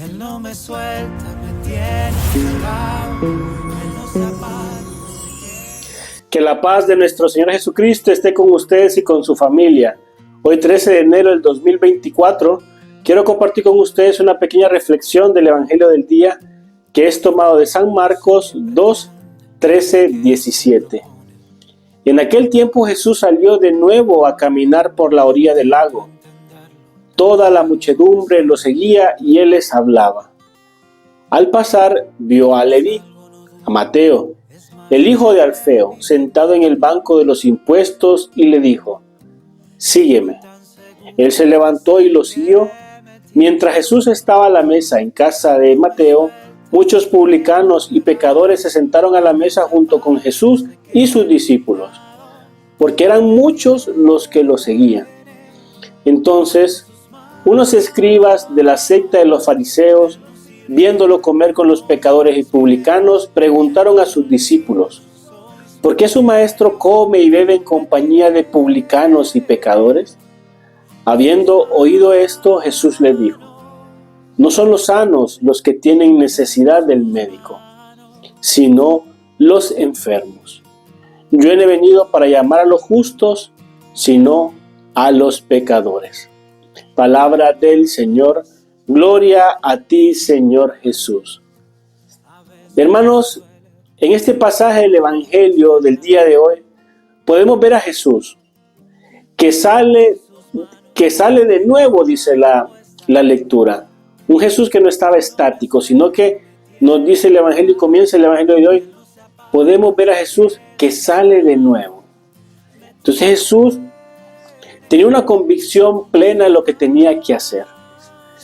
Él no me suelta, me tiene cerrado, Él no se apaga. Que la paz de nuestro Señor Jesucristo esté con ustedes y con su familia. Hoy 13 de enero del 2024, quiero compartir con ustedes una pequeña reflexión del Evangelio del día que es tomado de San Marcos 2, 13, 17. En aquel tiempo Jesús salió de nuevo a caminar por la orilla del lago. Toda la muchedumbre lo seguía y él les hablaba. Al pasar vio a Leví, a Mateo, el hijo de Alfeo, sentado en el banco de los impuestos y le dijo: sígueme. Él se levantó y lo siguió. Mientras Jesús estaba a la mesa en casa de Mateo, muchos publicanos y pecadores se sentaron a la mesa junto con Jesús y sus discípulos, porque eran muchos los que lo seguían. Entonces, unos escribas de la secta de los fariseos, viéndolo comer con los pecadores y publicanos, preguntaron a sus discípulos: ¿por qué su maestro come y bebe en compañía de publicanos y pecadores? Habiendo oído esto, Jesús les dijo: no son los sanos los que tienen necesidad del médico, sino los enfermos. Yo no he venido para llamar a los justos, sino a los pecadores. Palabra del Señor. Gloria a ti, Señor Jesús. Hermanos, en este pasaje del Evangelio del día de hoy, podemos ver a Jesús que sale de nuevo, dice la lectura. Un Jesús que no estaba estático, sino que nos dice el Evangelio y comienza el Evangelio de hoy. Podemos ver a Jesús que sale de nuevo. Entonces Jesús tenía una convicción plena de lo que tenía que hacer,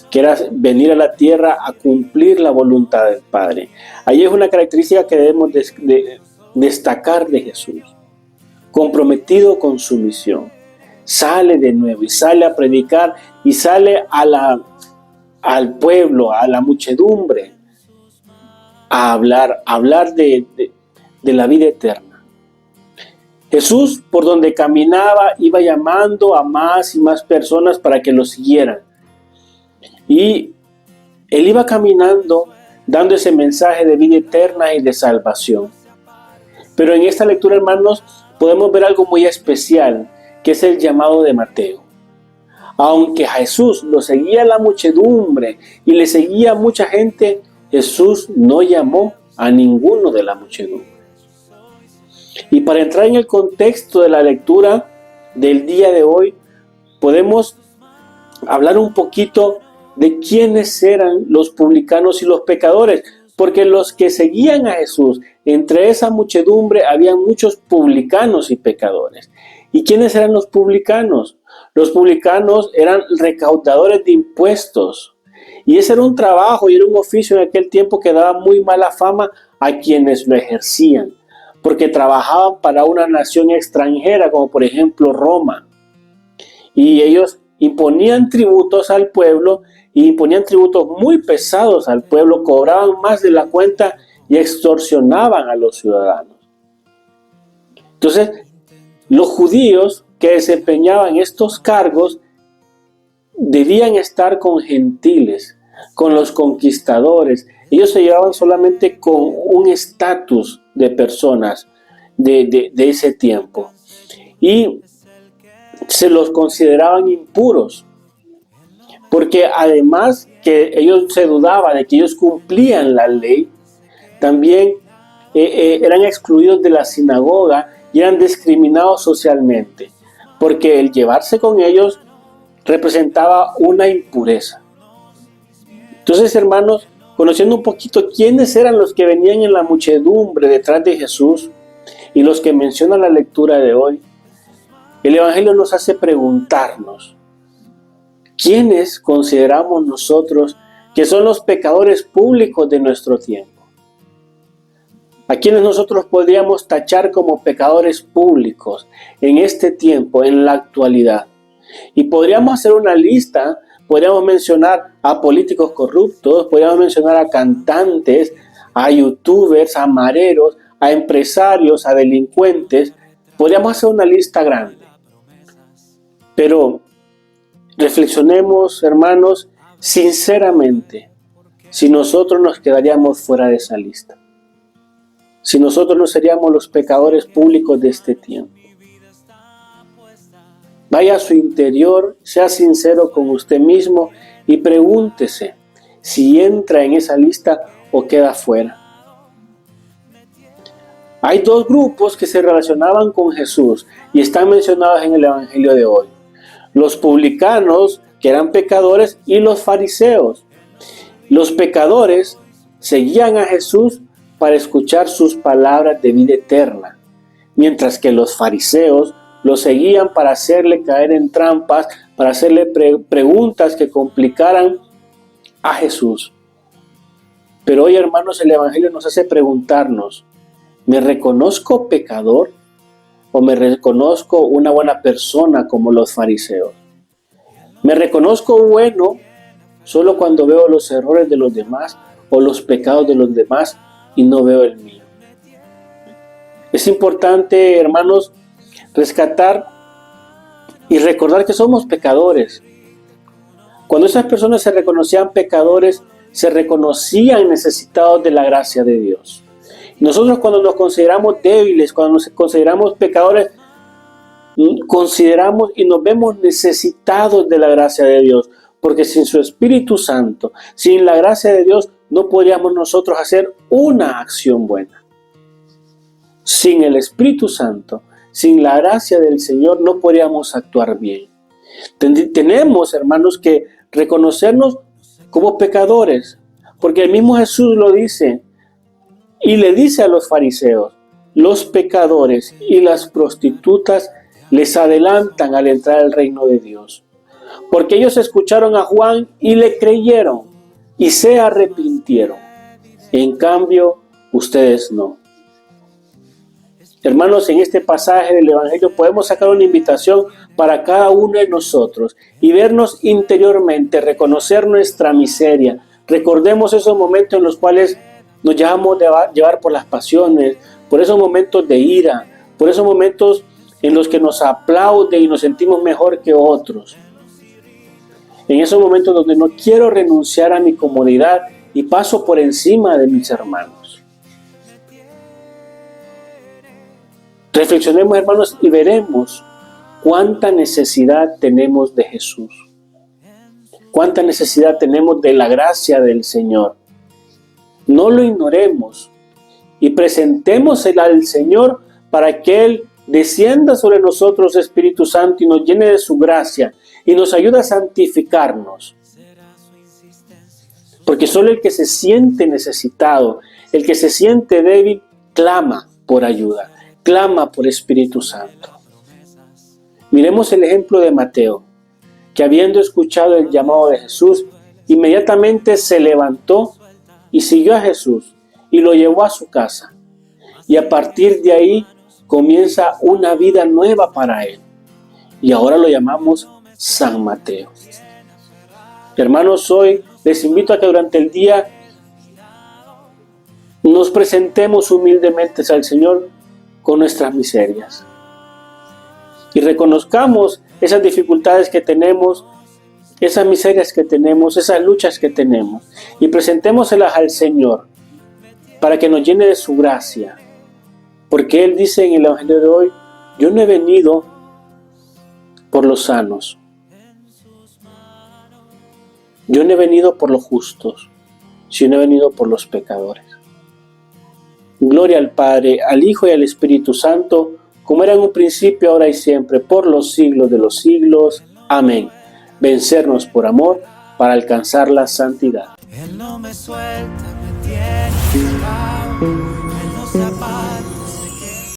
que era venir a la tierra a cumplir la voluntad del Padre. Ahí es una característica que debemos destacar de Jesús. Comprometido con su misión. Sale de nuevo y sale a predicar y sale al pueblo, a la muchedumbre, a hablar de la vida eterna. Jesús, por donde caminaba, iba llamando a más y más personas para que lo siguieran. Y él iba caminando dando ese mensaje de vida eterna y de salvación. Pero en esta lectura, hermanos, podemos ver algo muy especial, que es el llamado de Mateo. Aunque a Jesús lo seguía la muchedumbre y le seguía mucha gente, Jesús no llamó a ninguno de la muchedumbre. Y para entrar en el contexto de la lectura del día de hoy, podemos hablar un poquito de quiénes eran los publicanos y los pecadores, porque los que seguían a Jesús, entre esa muchedumbre había muchos publicanos y pecadores. ¿Y quiénes eran los publicanos? Los publicanos eran recaudadores de impuestos, y ese era un trabajo y era un oficio en aquel tiempo que daba muy mala fama a quienes lo ejercían, porque trabajaban para una nación extranjera, como por ejemplo Roma, y ellos imponían tributos al pueblo, y imponían tributos muy pesados al pueblo, cobraban más de la cuenta y extorsionaban a los ciudadanos. Entonces, los judíos que desempeñaban estos cargos debían estar con gentiles, con los conquistadores. Ellos se llevaban solamente con un estatus de personas de ese tiempo. Y se los consideraban impuros, porque además que ellos se dudaba de que ellos cumplían la ley, también eran excluidos de la sinagoga y eran discriminados socialmente, porque el llevarse con ellos representaba una impureza. Entonces, hermanos, conociendo un poquito quiénes eran los que venían en la muchedumbre detrás de Jesús y los que menciona la lectura de hoy, el Evangelio nos hace preguntarnos: ¿quiénes consideramos nosotros que son los pecadores públicos de nuestro tiempo? ¿A quienes nosotros podríamos tachar como pecadores públicos en este tiempo, en la actualidad? Y podríamos hacer una lista, podríamos mencionar a políticos corruptos, podríamos mencionar a cantantes, a youtubers, a mareros, a empresarios, a delincuentes. Podríamos hacer una lista grande. Pero reflexionemos, hermanos, sinceramente, si nosotros nos quedaríamos fuera de esa lista. Si nosotros no seríamos los pecadores públicos de este tiempo. Vaya a su interior, sea sincero con usted mismo y pregúntese si entra en esa lista o queda fuera. Hay dos grupos que se relacionaban con Jesús y están mencionados en el Evangelio de hoy. Los publicanos, que eran pecadores, y los fariseos. Los pecadores seguían a Jesús para escuchar sus palabras de vida eterna, mientras que los fariseos lo seguían para hacerle caer en trampas, para hacerle preguntas que complicaran a Jesús. Pero hoy, hermanos, el Evangelio nos hace preguntarnos, ¿me reconozco pecador o me reconozco una buena persona como los fariseos? ¿Me reconozco bueno solo cuando veo los errores de los demás o los pecados de los demás y no veo el mío? Es importante, hermanos, rescatar y recordar que somos pecadores. Cuando esas personas se reconocían pecadores, se reconocían necesitados de la gracia de Dios. Nosotros, cuando nos consideramos débiles, cuando nos consideramos pecadores, consideramos y nos vemos necesitados de la gracia de Dios, porque sin su Espíritu Santo, sin la gracia de Dios, no podríamos nosotros hacer una acción buena. Sin el Espíritu Santo, sin la gracia del Señor, no podríamos actuar bien. Tenemos, hermanos, que reconocernos como pecadores, porque el mismo Jesús lo dice, y le dice a los fariseos, los pecadores y las prostitutas les adelantan al entrar al reino de Dios, porque ellos escucharon a Juan y le creyeron y se arrepintieron. En cambio, ustedes no. Hermanos, en este pasaje del Evangelio podemos sacar una invitación para cada uno de nosotros y vernos interiormente, reconocer nuestra miseria. Recordemos esos momentos en los cuales nos dejamos llevar por las pasiones, por esos momentos de ira, por esos momentos en los que nos aplauden y nos sentimos mejor que otros. En esos momentos donde no quiero renunciar a mi comodidad y paso por encima de mis hermanos. Reflexionemos, hermanos, y veremos cuánta necesidad tenemos de Jesús. Cuánta necesidad tenemos de la gracia del Señor. No lo ignoremos y presentémosela al Señor para que Él descienda sobre nosotros, Espíritu Santo, y nos llene de su gracia y nos ayude a santificarnos. Porque solo el que se siente necesitado, el que se siente débil, clama por ayuda, clama por Espíritu Santo. Miremos el ejemplo de Mateo, que habiendo escuchado el llamado de Jesús, inmediatamente se levantó y siguió a Jesús y lo llevó a su casa. Y a partir de ahí comienza una vida nueva para él. Y ahora lo llamamos San Mateo. Hermanos, hoy les invito a que durante el día nos presentemos humildemente al Señor con nuestras miserias. Y reconozcamos esas dificultades que tenemos, esas miserias que tenemos, esas luchas que tenemos, y presentémoselas al Señor para que nos llene de su gracia. Porque Él dice en el Evangelio de hoy, yo no he venido por los sanos, yo no he venido por los justos, sino he venido por los pecadores. Gloria al Padre, al Hijo y al Espíritu Santo, como era en un principio, ahora y siempre, por los siglos de los siglos. Amén. Vencernos por amor para alcanzar la santidad. Él no me suelta, me tiene clavado, Él no se aparta